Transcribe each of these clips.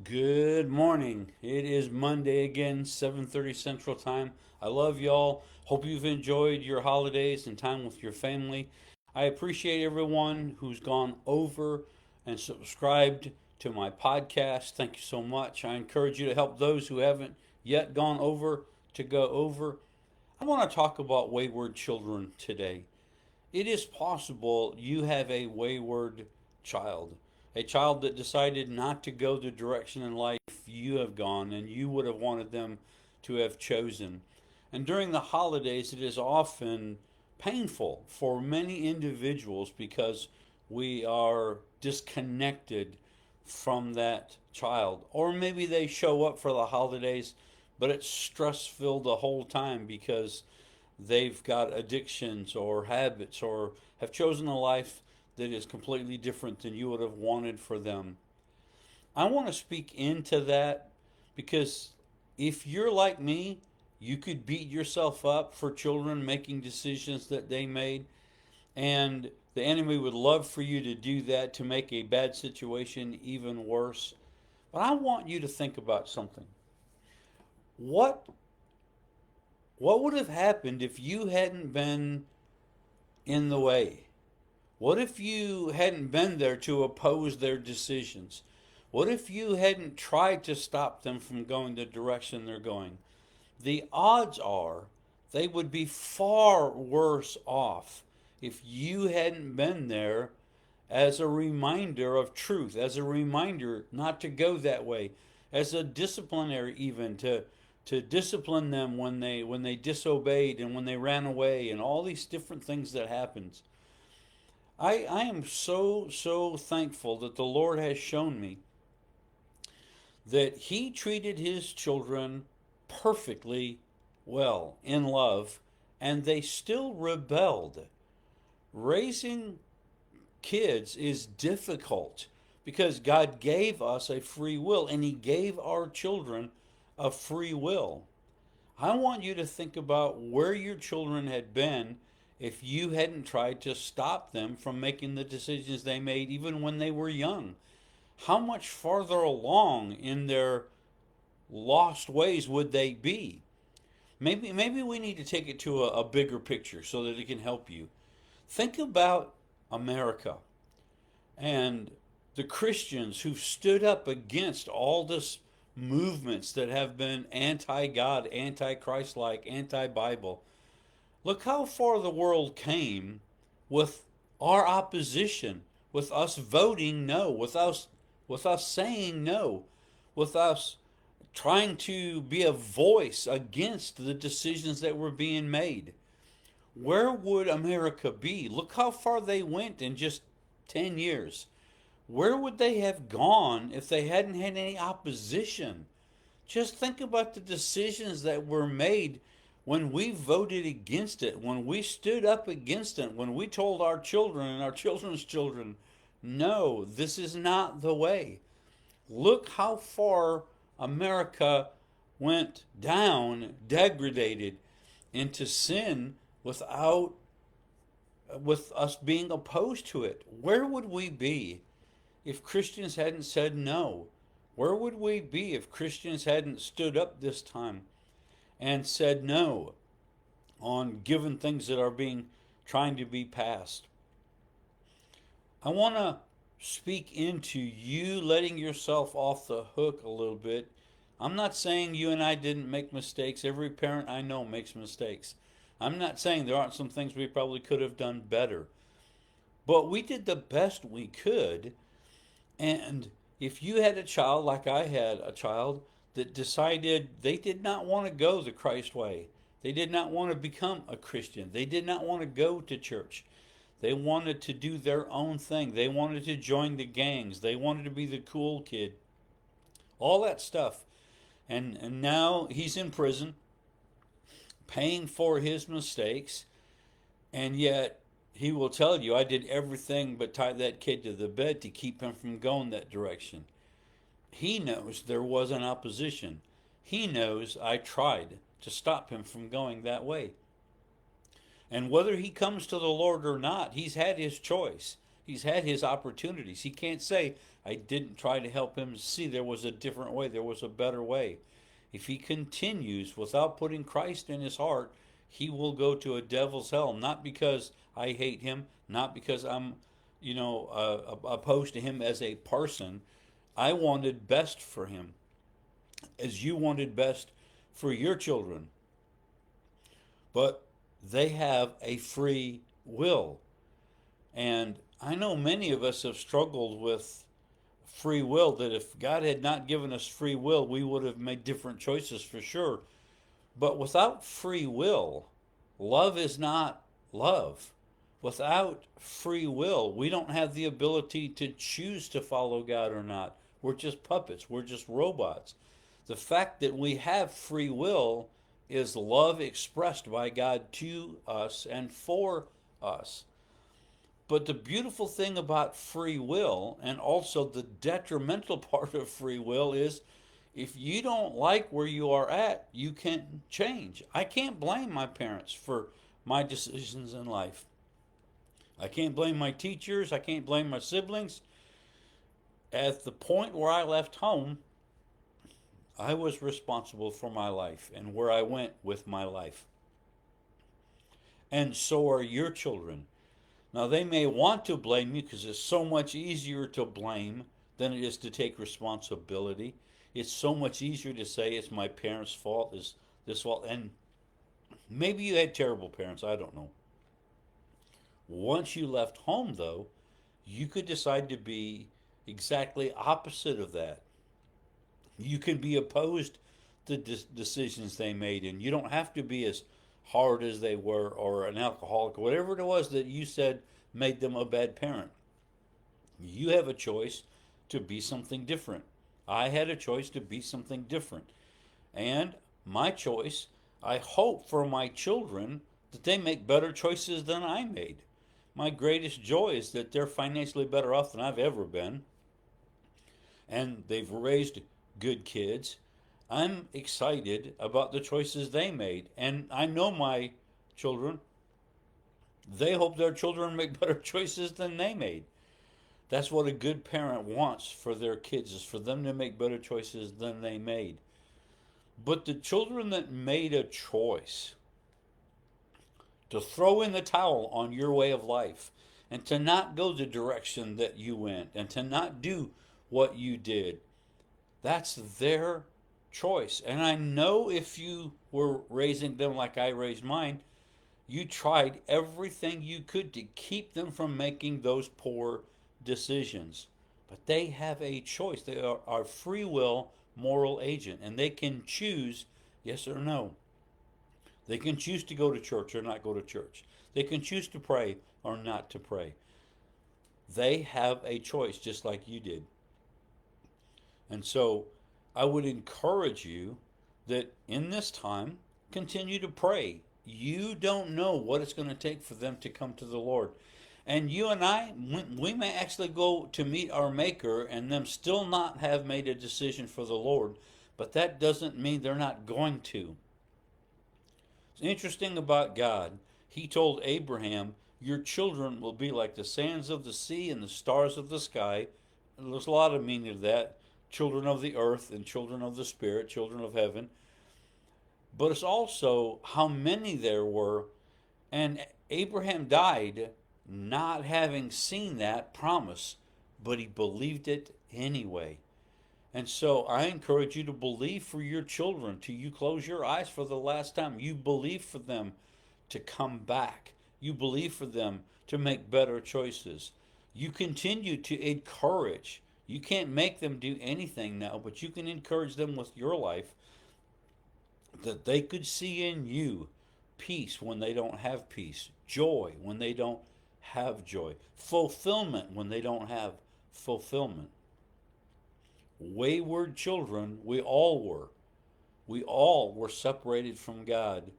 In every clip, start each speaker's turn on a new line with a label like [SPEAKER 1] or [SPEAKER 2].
[SPEAKER 1] Good morning. It is Monday again, 7:30 Central Time. I love y'all. Hope you've enjoyed your holidays and time with your family. I appreciate everyone who's gone over and subscribed to my podcast. Thank you so much. I encourage you to help those who haven't yet gone over to go over. I want to talk about wayward children today. It is possible you have a wayward child, a child that decided not to go the direction in life you have gone and you would have wanted them to have chosen. And during the holidays, it is often painful for many individuals because we are disconnected from that child. Or maybe they show up for the holidays, but it's stress filled the whole time because they've got addictions or habits or have chosen a life that is completely different than you would have wanted for them. I want to speak into that because if you're like me, you could beat yourself up for children making decisions that they made, and the enemy would love for you to do that to make a bad situation even worse. But I want you to think about something. What what would have happened if you hadn't been in the way? What if you hadn't been there to oppose their decisions? What if you hadn't tried to stop them from going the direction they're going? The odds are they would be far worse off if you hadn't been there as a reminder of truth, as a reminder not to go that way, as a disciplinary even to discipline them when they disobeyed and when they ran away and all these different things that happened. I am so thankful that the Lord has shown me that He treated His children perfectly well in love, and they still rebelled. Raising kids is difficult because God gave us a free will and He gave our children a free will. I want you to think about where your children had been if you hadn't tried to stop them from making the decisions they made even when they were young. How much farther along in their lost ways would they be? Maybe we need to take it to a bigger picture so that it can help you. Think about America and the Christians who've stood up against all this movements that have been anti God, anti Christ like, anti Bible. Look how far the world came with our opposition, with us voting no, with us saying no, with us trying to be a voice against the decisions that were being made. Where would America be? Look how far they went in just 10 years. Where would they have gone if they hadn't had any opposition? Just think about the decisions that were made when we voted against it, when we stood up against it, when we told our children and our children's children, no, this is not the way. Look how far America went down, degraded into sin without with us being opposed to it. Where would we be if Christians hadn't said no? Where would we be if Christians hadn't stood up this time and said no on given things that are being trying to be passed? I want to speak into you letting yourself off the hook a little bit. I'm not saying you and I didn't make mistakes. Every parent I know makes mistakes. I'm not saying there aren't some things we probably could have done better. But we did the best we could. And if you had a child, like I had a child, that decided they did not want to go the Christ way, they did not want to become a Christian, they did not want to go to church, they wanted to do their own thing, they wanted to join the gangs, they wanted to be the cool kid, all that stuff. And now he's in prison, paying for his mistakes, and yet he will tell you, I did everything but tie that kid to the bed to keep him from going that direction. He knows there was an opposition. He knows I tried to stop him from going that way. And whether he comes to the Lord or not, he's had his choice. He's had his opportunities. He can't say, I didn't try to help him see there was a different way, there was a better way. If he continues without putting Christ in his heart, he will go to a devil's hell. Not because I hate him, not because I'm, opposed to him as a person. I wanted best for him, as you wanted best for your children. But they have a free will. And I know many of us have struggled with free will, that if God had not given us free will, we would have made different choices for sure. But without free will, love is not love. Without free will, we don't have the ability to choose to follow God or not. We're just puppets, we're just robots. The fact that we have free will is love expressed by God to us and for us. But the beautiful thing about free will, and also the detrimental part of free will, is if you don't like where you are at, you can change. I can't blame my parents for my decisions in life. I can't blame my teachers. I can't blame my siblings. At the point where I left home, I was responsible for my life and where I went with my life. And so are your children. Now, they may want to blame you because it's so much easier to blame than it is to take responsibility. It's so much easier to say it's my parents' fault, it's this fault. And maybe you had terrible parents, I don't know. Once you left home, though, you could decide to be exactly opposite of that. You can be opposed to decisions they made, and you don't have to be as hard as they were or an alcoholic or whatever it was that you said made them a bad parent. You have a choice to be something different. I had a choice to be something different. And my choice, I hope for my children that they make better choices than I made. My greatest joy is that they're financially better off than I've ever been. And they've raised good kids. I'm excited about the choices they made. And I know my children, they hope their children make better choices than they made. That's what a good parent wants for their kids, is for them to make better choices than they made. But the children that made a choice to throw in the towel on your way of life and to not go the direction that you went and to not do what you did, that's their choice. And I know if you were raising them like I raised mine, you tried everything you could to keep them from making those poor decisions. But they have a choice. They are our free will moral agent, and they can choose yes or no. They can choose to go to church or not go to church. They can choose to pray or not to pray. They have a choice just like you did. And so I would encourage you that in this time, continue to pray. You don't know what it's going to take for them to come to the Lord. And you and I, we may actually go to meet our Maker and them still not have made a decision for the Lord, but that doesn't mean they're not going to. It's interesting about God. He told Abraham, your children will be like the sands of the sea and the stars of the sky. And there's a lot of meaning to that. Children of the earth and children of the spirit, children of heaven. But it's also how many there were. And Abraham died not having seen that promise, but he believed it anyway. And so I encourage you to believe for your children till you close your eyes for the last time. You believe for them to come back. You believe for them to make better choices. You continue to encourage. You can't make them do anything now, but you can encourage them with your life that they could see in you peace when they don't have peace, joy when they don't have joy, fulfillment when they don't have fulfillment. Wayward children, we all were. We all were separated from God.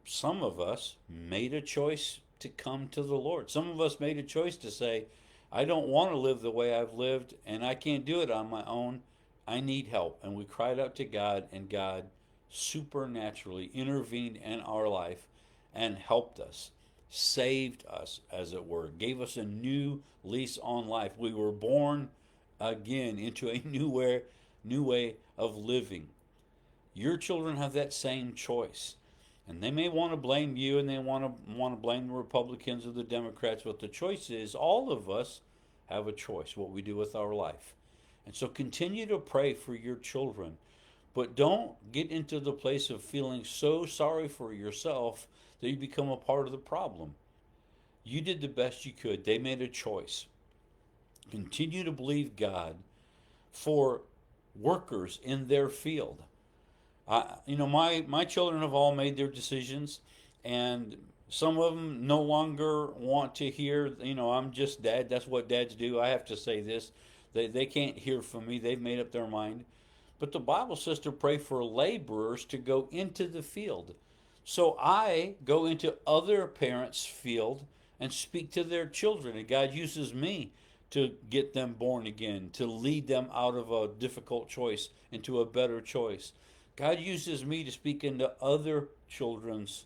[SPEAKER 1] Some of us made a choice to come to the Lord. Some of us made a choice to say, I don't want to live the way I've lived, and I can't do it on my own. I need help. And we cried out to God, and God supernaturally intervened in our life and helped us. saved us, as it were, gave us a new lease on life. We were born again into a new way of living. Your children have that same choice. And they may want to blame you and they want to blame the Republicans or the Democrats, but the choice is all of us have a choice what we do with our life. And so continue to pray for your children, but don't get into the place of feeling so sorry for yourself that you become a part of the problem. You did the best you could. They made a choice. Continue to believe God for workers in their field. My children have all made their decisions, and some of them no longer want to hear, I'm just dad. That's what dads do. I have to say this. They can't hear from me. They've made up their mind. But the Bible says to pray for laborers to go into the field. So I go into other parents' field and speak to their children. And God uses me to get them born again, to lead them out of a difficult choice into a better choice. God uses me to speak into other children's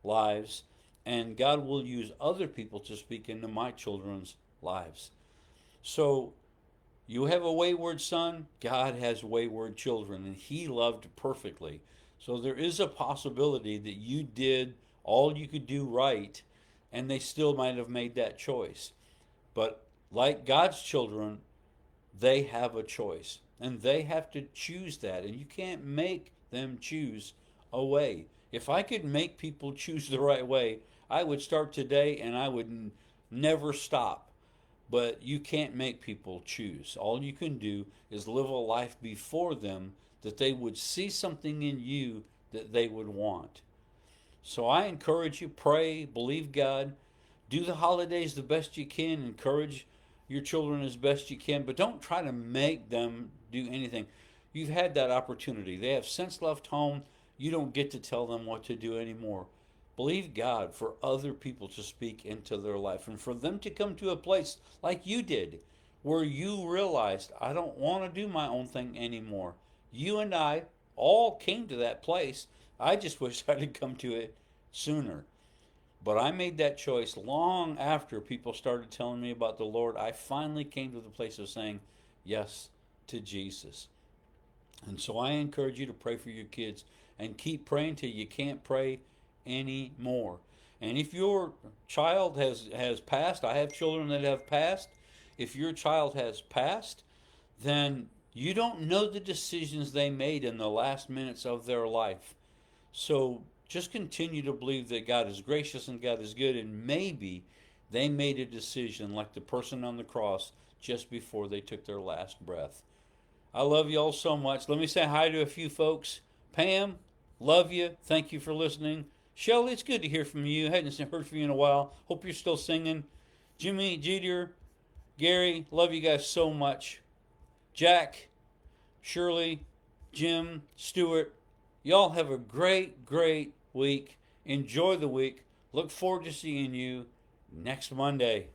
[SPEAKER 1] lives, and God will use other people to speak into my children's lives. So you have a wayward son, God has wayward children, and he loved perfectly. So there is a possibility that you did all you could do right, and they still might have made that choice. But like God's children, they have a choice, and they have to choose that, and you can't make them choose a way. If I could make people choose the right way, I would start today and I would never stop. But you can't make people choose. All you can do is live a life before them that they would see something in you that they would want. So I encourage you, pray, believe God, do the holidays the best you can, encourage your children as best you can, but don't try to make them do anything. You've had that opportunity. They have since left home. You don't get to tell them what to do anymore. Believe God for other people to speak into their life and for them to come to a place like you did where you realized, I don't want to do my own thing anymore. You and I all came to that place. I just wish I had come to it sooner. But I made that choice long after people started telling me about the Lord. I finally came to the place of saying yes to Jesus. And so I encourage you to pray for your kids and keep praying till you can't pray anymore. And if your child has passed, I have children that have passed. If your child has passed, then you don't know the decisions they made in the last minutes of their life. So just continue to believe that God is gracious and God is good, and maybe they made a decision like the person on the cross just before they took their last breath. I love you all so much. Let me say hi to a few folks. Pam, love you. Thank you for listening. Shelly, it's good to hear from you. Hadn't heard from you in a while. Hope you're still singing. Jimmy, Jeter, Gary, love you guys so much. Jack, Shirley, Jim, Stuart, y'all have a great, great week. Enjoy the week. Look forward to seeing you next Monday.